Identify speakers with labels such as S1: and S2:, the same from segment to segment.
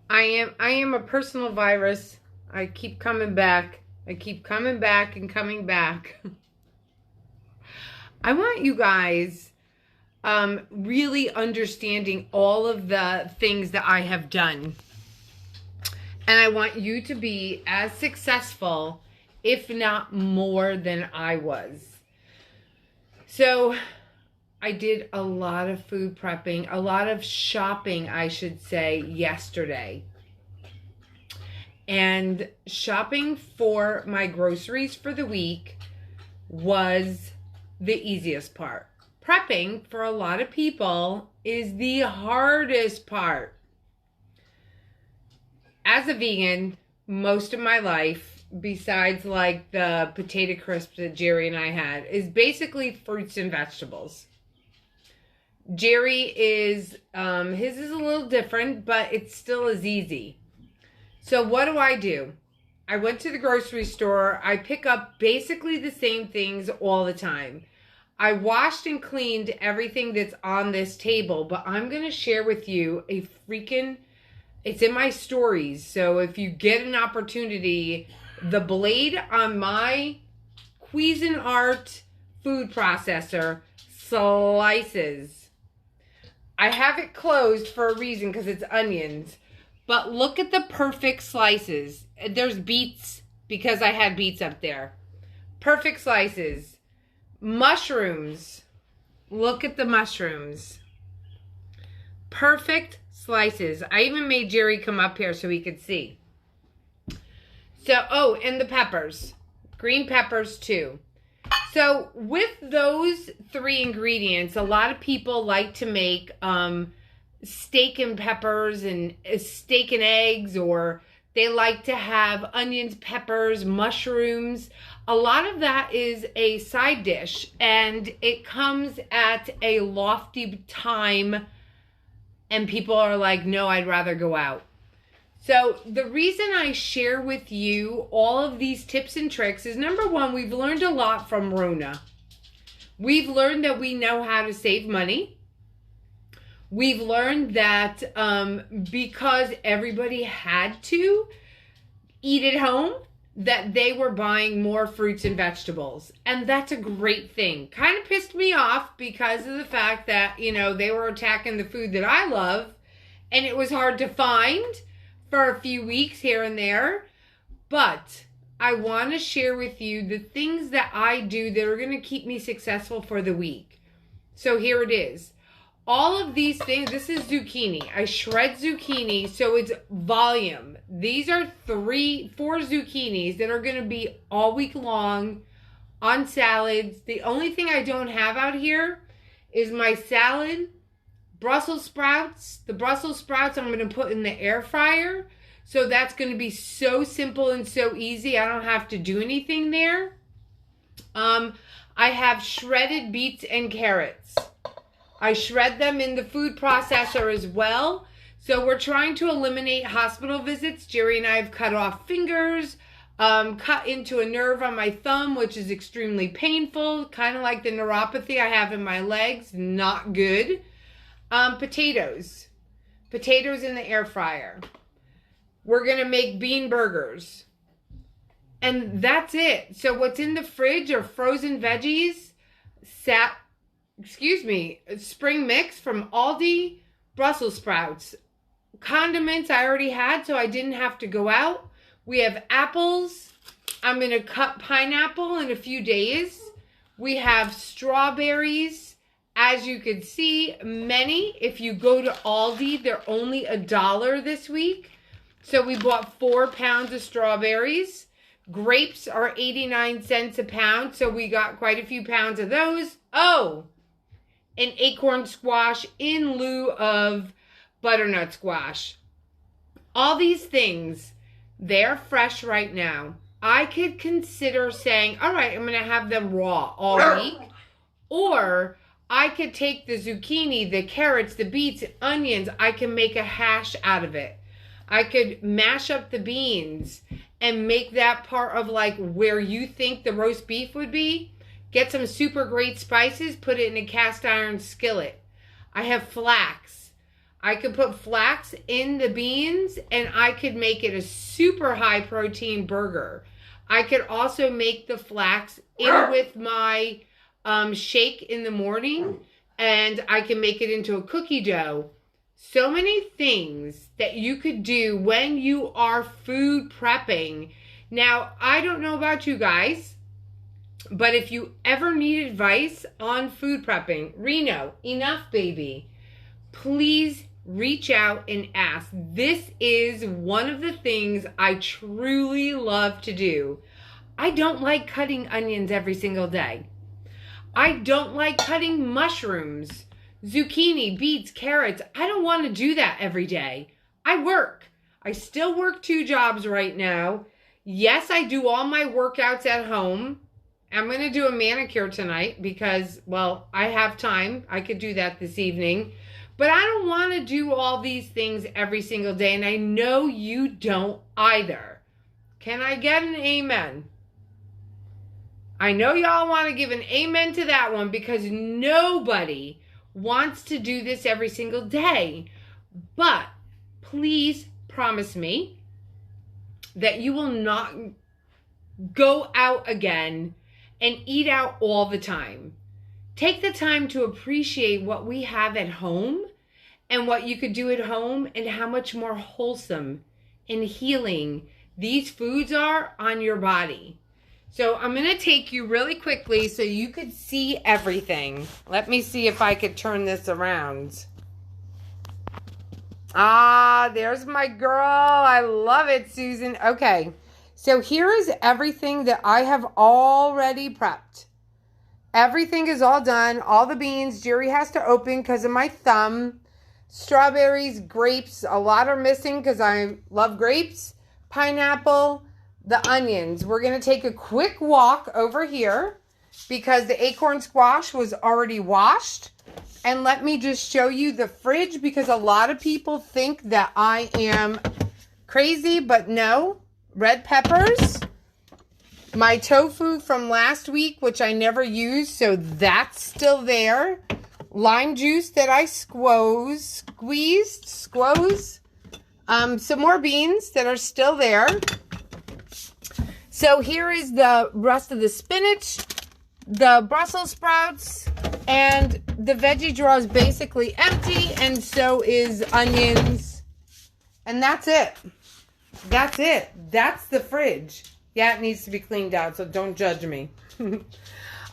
S1: I am a personal virus. I keep coming back. I keep coming back and coming back. I want you guys really understanding all of the things that I have done. And I want you to be as successful, if not more than I was. So I did a lot of food prepping, a lot of shopping, I should say, yesterday. And shopping for my groceries for the week was the easiest part. Prepping for a lot of people is the hardest part. As a vegan, most of my life, besides like the potato crisps that Jerry and I had, is basically fruits and vegetables. Jerry is, his is a little different, but it's still as easy. So what do? I went to the grocery store. I pick up basically the same things all the time. I washed and cleaned everything that's on this table, but I'm going to share with you it's in my stories. So if you get an opportunity, the blade on my Cuisinart food processor slices. I have it closed for a reason because it's onions. But look at the perfect slices. There's beets because I had beets up there. Perfect slices. Mushrooms. Look at the mushrooms. Perfect slices. I even made Jerry come up here so he could see. So, and the peppers. Green peppers too. So with those three ingredients, a lot of people like to make steak and peppers and steak and eggs, or they like to have onions, peppers, mushrooms. A lot of that is a side dish, and it comes at a lofty time, and people are like, no, I'd rather go out. So the reason I share with you all of these tips and tricks is, number one, we've learned a lot from Rona. We've learned that we know how to save money. We've learned that because everybody had to eat at home, that they were buying more fruits and vegetables. And that's a great thing. Kind of pissed me off because of the fact that, they were attacking the food that I love, and it was hard to find for a few weeks here and there. But I want to share with you the things that I do that are going to keep me successful for the week. So here it is. All of these things, this is zucchini. I shred zucchini, so it's volume. These are 4 zucchinis that are going to be all week long on salads. The only thing I don't have out here is my salad, Brussels sprouts. The Brussels sprouts I'm going to put in the air fryer. So that's going to be so simple and so easy. I don't have to do anything there. I have shredded beets and carrots. I shred them in the food processor as well. So we're trying to eliminate hospital visits. Jerry and I have cut off fingers, cut into a nerve on my thumb, which is extremely painful. Kind of like the neuropathy I have in my legs. Not good. Potatoes. Potatoes in the air fryer. We're going to make bean burgers. And that's it. So what's in the fridge are frozen veggies, spring mix from Aldi, Brussels sprouts. Condiments I already had, so I didn't have to go out. We have apples. I'm going to cut pineapple in a few days. We have strawberries. As you can see, many. If you go to Aldi, they're only $1 this week. So we bought 4 pounds of strawberries. Grapes are 89 cents a pound, so we got quite a few pounds of those. Oh, an acorn squash in lieu of butternut squash. All these things, they're fresh right now. I could consider saying, all right, I'm going to have them raw all week. Or I could take the zucchini, the carrots, the beets, onions. I can make a hash out of it. I could mash up the beans and make that part of like where you think the roast beef would be. Get some super great spices, put it in a cast iron skillet. I have flax. I could put flax in the beans and I could make it a super high protein burger. I could also make the flax in with my shake in the morning, and I can make it into a cookie dough. So many things that you could do when you are food prepping. Now, I don't know about you guys, but if you ever need advice on food prepping, Reno, enough baby, please reach out and ask. This is one of the things I truly love to do. I don't like cutting onions every single day. I don't like cutting mushrooms, zucchini, beets, carrots. I don't want to do that every day. I work. I still work 2 jobs right now. Yes, I do all my workouts at home. I'm going to do a manicure tonight because, well, I have time. I could do that this evening. But I don't want to do all these things every single day, and I know you don't either. Can I get an amen? I know y'all want to give an amen to that one because nobody wants to do this every single day. But please promise me that you will not go out again and eat out all the time. Take the time to appreciate what we have at home and what you could do at home and how much more wholesome and healing these foods are on your body. So I'm going to take you really quickly so you could see everything. Let me see if I could turn this around. Ah, there's my girl. I love it, Susan. Okay, so here is everything that I have already prepped. Everything is all done. All the beans, Jerry has to open because of my thumb. Strawberries, grapes, a lot are missing because I love grapes. Pineapple, the onions. We're going to take a quick walk over here because the acorn squash was already washed. And let me just show you the fridge because a lot of people think that I am crazy, but no. Red peppers. My tofu from last week, which I never used, so that's still there. Lime juice that I squeezed. Some more beans that are still there. So here is the rest of the spinach, the Brussels sprouts, and the veggie drawer is basically empty, and so is onions. And that's it. That's it. That's the fridge. Yeah, it needs to be cleaned out, so don't judge me.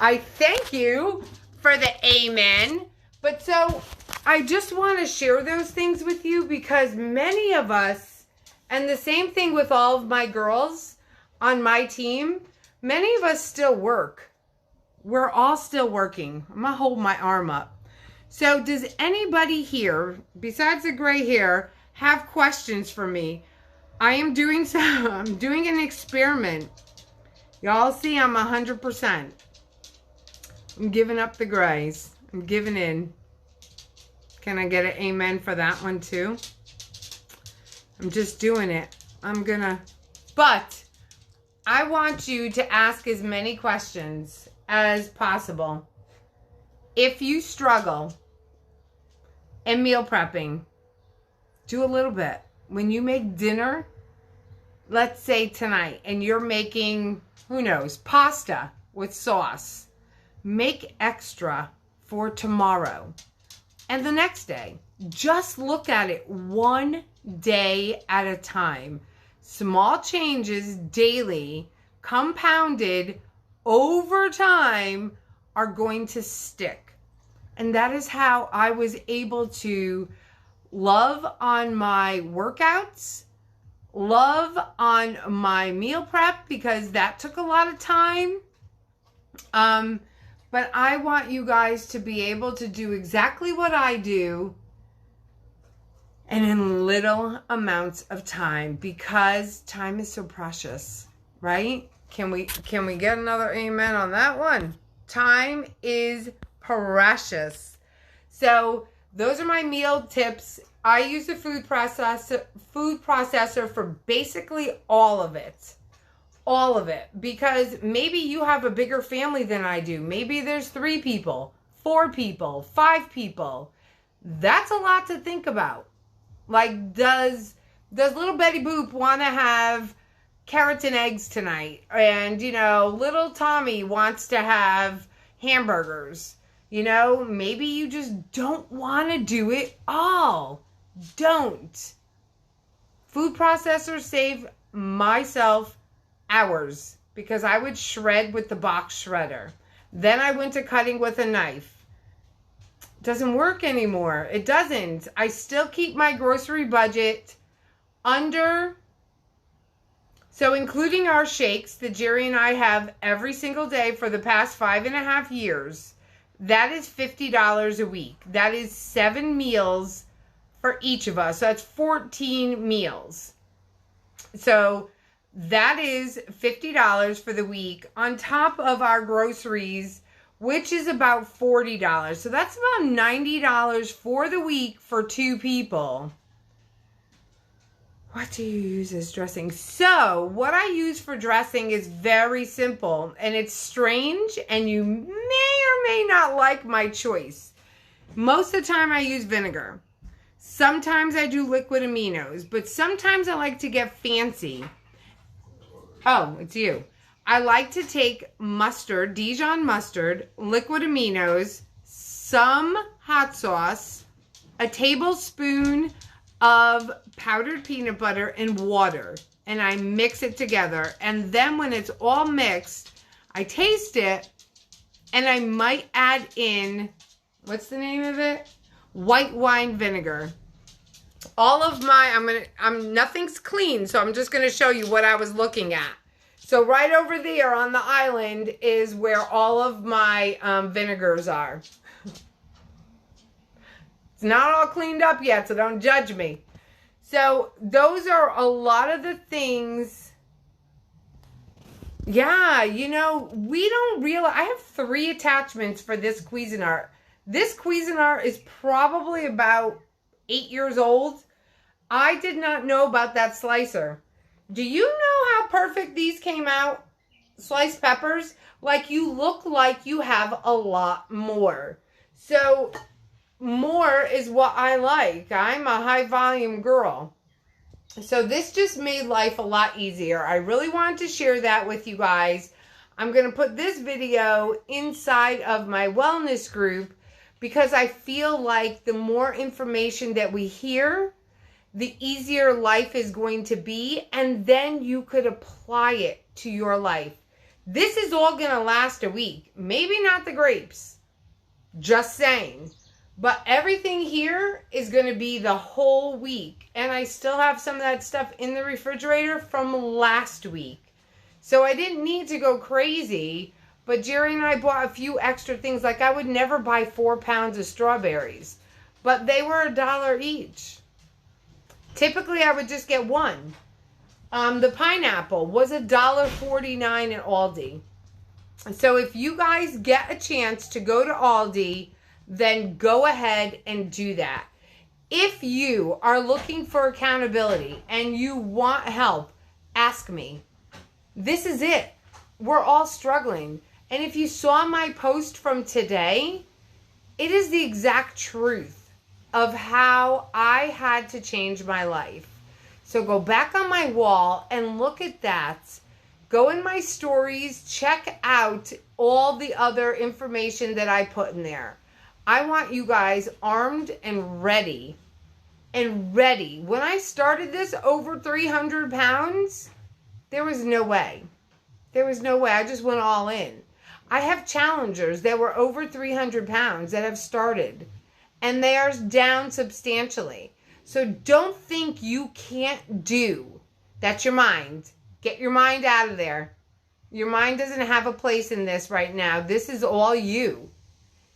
S1: I thank you for the amen. But so I just want to share those things with you because many of us, and the same thing with all of my girls on my team, many of us still work. We're all still working. I'm going to hold my arm up. So does anybody here, besides the gray hair, have questions for me? I'm doing an experiment. Y'all see I'm 100%. I'm giving up the grays. I'm giving in. Can I get an amen for that one too? I'm just doing it. But I want you to ask as many questions as possible. If you struggle in meal prepping, do a little bit. When you make dinner, let's say tonight, and you're making, who knows, pasta with sauce, make extra for tomorrow and the next day. Just look at it one day at a time. Small changes daily, compounded over time, are going to stick. And that is how I was able to love on my workouts, love on my meal prep because that took a lot of time. But I want you guys to be able to do exactly what I do and in little amounts of time because time is so precious, right? Can we get another amen on that one? Time is precious. So those are my meal tips. I use the food processor for basically all of it. All of it. Because maybe you have a bigger family than I do. Maybe there's 3 people, 4 people, 5 people. That's a lot to think about. Like, does little Betty Boop want to have carrots and eggs tonight? And, little Tommy wants to have hamburgers. Maybe you just don't want to do it all. Don't. Food processors save myself hours because I would shred with the box shredder. Then I went to cutting with a knife. Doesn't work anymore. It doesn't. I still keep my grocery budget under. So including our shakes that Jerry and I have every single day for the past 5.5 years, that is $50 a week. That is 7 meals for each of us. So that's 14 meals. So that is $50 for the week on top of our groceries, which is about $40. So that's about $90 for the week for 2 people. What do you use as dressing? So what I use for dressing is very simple, and it's strange, and you may or may not like my choice. Most of the time I use vinegar. Sometimes I do liquid aminos, but sometimes I like to get fancy. Oh, it's you. I like to take mustard, Dijon mustard, liquid aminos, some hot sauce, a tablespoon of powdered peanut butter and water, and I mix it together. And then when it's all mixed, I taste it, and I might add in, what's the name of it? White wine vinegar. All of my, nothing's clean, so I'm just going to show you what I was looking at. So right over there on the island is where all of my vinegars are. It's not all cleaned up yet, so don't judge me. So those are a lot of the things. Yeah, we don't realize. I have 3 attachments for this Cuisinart. This Cuisinart is probably about 8 years old. I did not know about that slicer. Do you know how perfect these came out? Sliced peppers. Like, you look like you have a lot more. So more is what I like. I'm a high volume girl. So this just made life a lot easier. I really wanted to share that with you guys. I'm going to put this video inside of my wellness group because I feel like the more information that we hear, the easier life is going to be, and then you could apply it to your life. This is all going to last a week. Maybe not the grapes. Just saying. But everything here is going to be the whole week. And I still have some of that stuff in the refrigerator from last week. So I didn't need to go crazy. But Jerry and I bought a few extra things. Like, I would never buy 4 pounds of strawberries. But they were $1 each. Typically, I would just get 1. The pineapple was $1.49 at Aldi. So if you guys get a chance to go to Aldi, then go ahead and do that. If you are looking for accountability and you want help, ask me. This is it. We're all struggling. And if you saw my post from today, it is the exact truth of how I had to change my life. So go back on my wall and look at that. Go in my stories, check out all the other information that I put in there. I want you guys armed and ready. And ready. When I started this over 300 pounds, there was no way. There was no way. I just went all in. I have challengers that were over 300 pounds that have started. And they are down substantially. So don't think you can't do. That's your mind. Get your mind out of there. Your mind doesn't have a place in this right now. This is all you.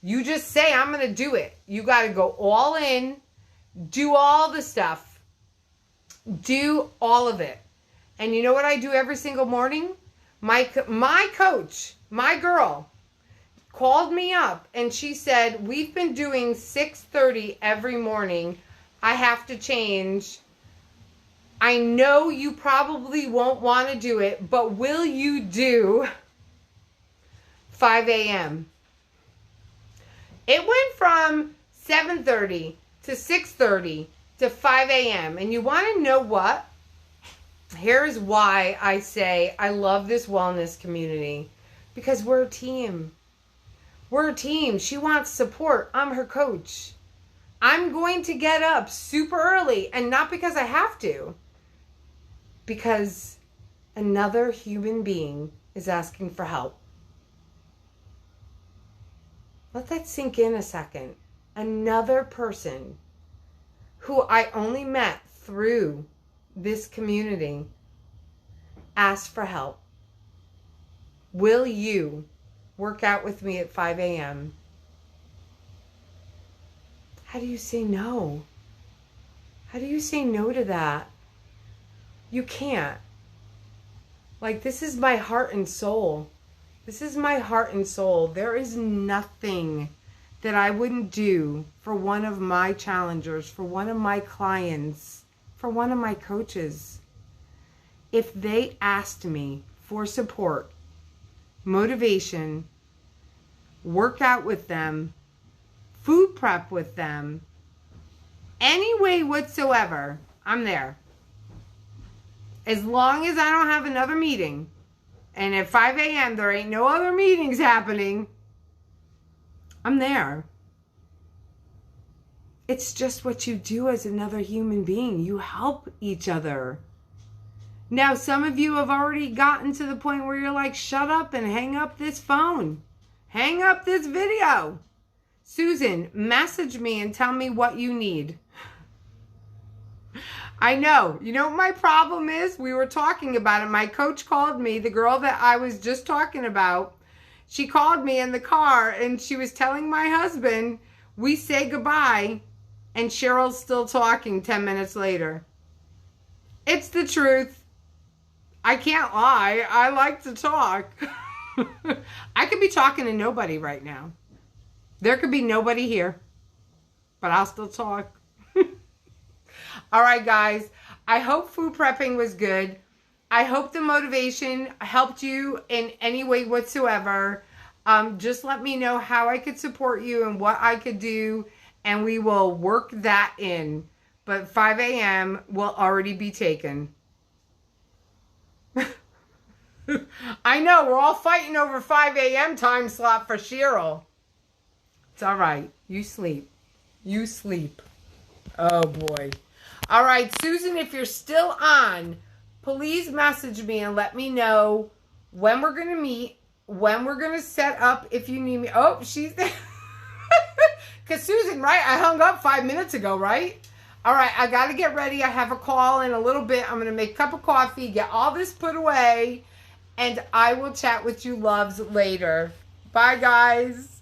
S1: You just say, I'm going to do it. You got to go all in. Do all the stuff. Do all of it. And you know what I do every single morning? My coach, my girl, called me up and she said, we've been doing 6:30 every morning. I have to change. I know you probably won't want to do it, but will you do 5 a.m.? It went from 7:30 to 6:30 to 5 a.m. And you want to know what? Here's why I say I love this wellness community. Because we're a team. We're a team. She wants support. I'm her coach. I'm going to get up super early, and not because I have to, because another human being is asking for help. Let that sink in a second. Another person who I only met through this community asked for help. Will you work out with me at 5 a.m.? How do you say no? How do you say no to that? You can't. Like, this is my heart and soul. This is my heart and soul. There is nothing that I wouldn't do for one of my challengers, for one of my clients, for one of my coaches. If they asked me for support, motivation, work out with them, food prep with them, any way whatsoever, I'm there. As long as I don't have another meeting, and at 5 a.m. there ain't no other meetings happening, I'm there. It's just what you do as another human being. You help each other. Now, some of you have already gotten to the point where you're like, shut up and hang up this phone. Hang up this video. Susan, message me and tell me what you need. I know. You know what my problem is? We were talking about it. My coach called me, the girl that I was just talking about. She called me in the car and she was telling my husband, we say goodbye, and Cheryl's still talking 10 minutes later. It's the truth. I can't lie. I like to talk. I could be talking to nobody right now. There could be nobody here, but I'll still talk. All right, guys. I hope food prepping was good. I hope the motivation helped you in any way whatsoever. Just let me know how I could support you and what I could do, and we will work that in. But 5 a.m. will already be taken. I know, we're all fighting over 5 a.m. time slot for Cheryl. It's all right. You sleep. You sleep. Oh, boy. All right, Susan, if you're still on, please message me and let me know when we're going to meet, when we're going to set up if you need me. Oh, she's there. Because Susan, right, I hung up 5 minutes ago, right? All right, I got to get ready. I have a call in a little bit. I'm going to make a cup of coffee, get all this put away, and I will chat with you loves later. Bye, guys.